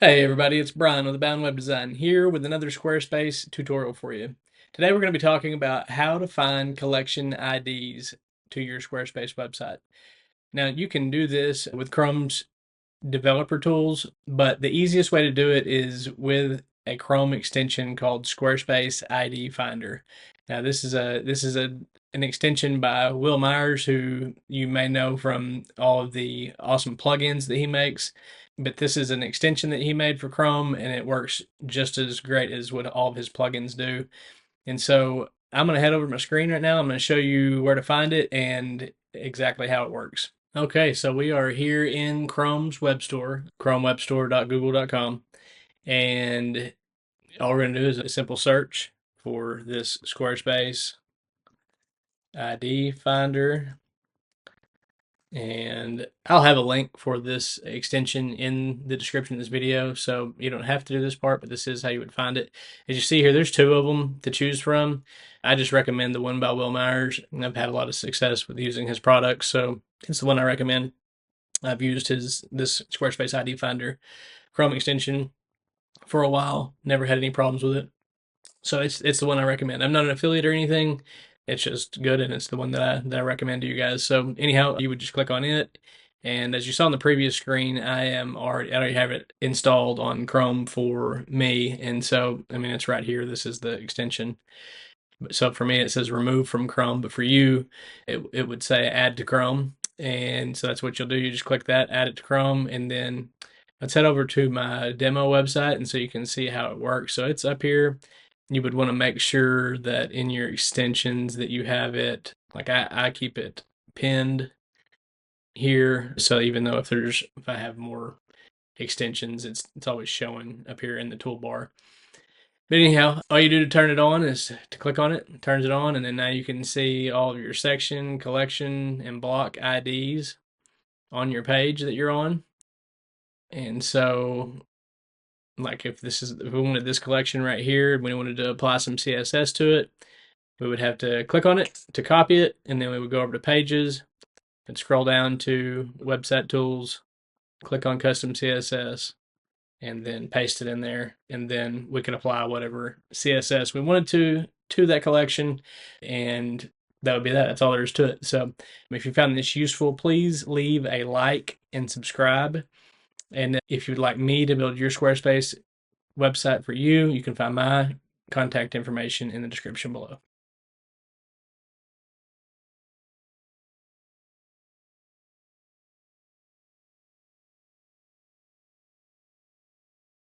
Hey everybody, it's Bryan with Abound Web Design here with another Squarespace tutorial for you. Today we're going to be talking about how to find collection IDs to your Squarespace website. Now you can do this with Chrome's developer tools, but the easiest way to do it is with a Chrome extension called Squarespace ID Finder. Now this is an extension by Will Myers, who you may know from all of the awesome plugins that he makes. But this is an extension that he made for Chrome, and it works just as great as what all of his plugins do. And so I'm going to head over to my screen right now. I'm going to show you where to find it and exactly how it works. Okay, so we are here in Chrome's web store, chromewebstore.google.com, and all we're going to do is a simple search for this Squarespace ID Finder, and I'll have a link for this extension in the description of this video, so you don't have to do this part, but this is how you would find it. As you see here, there's two of them to choose from. I just recommend the one by Will Myers, and I've had a lot of success with using his products, so it's the one I recommend. I've used this Squarespace ID Finder Chrome extension for a while, never had any problems with it. So it's the one I recommend. I'm not an affiliate or anything. It's just good, and it's the one that I recommend to you guys. So anyhow, you would just click on it, and as you saw on the previous screen, I already have it installed on Chrome for me, and so I mean it's right here. This is the extension. So for me, it says remove from Chrome, but for you, it would say add to Chrome, and so that's what you'll do. You just click that, add it to Chrome, and then let's head over to my demo website, and so you can see how it works. So it's up here. You would want to make sure that in your extensions that you have it, like I keep it pinned here. So even though if I have more extensions, it's always showing up here in the toolbar. But anyhow, all you do to turn it on is to click on it, turns it on, and then now you can see all of your section, collection, and block IDs on your page that you're on. And so like if we wanted this collection right here, we wanted to apply some CSS to it, we would have to click on it to copy it, and then we would go over to pages and scroll down to website tools, click on custom CSS, and then paste it in there, and then we can apply whatever CSS we wanted to that collection, and that would be that. That's all there is to it. So if you found this useful, please leave a like and subscribe. And if you'd like me to build your Squarespace website for you, you can find my contact information in the description below.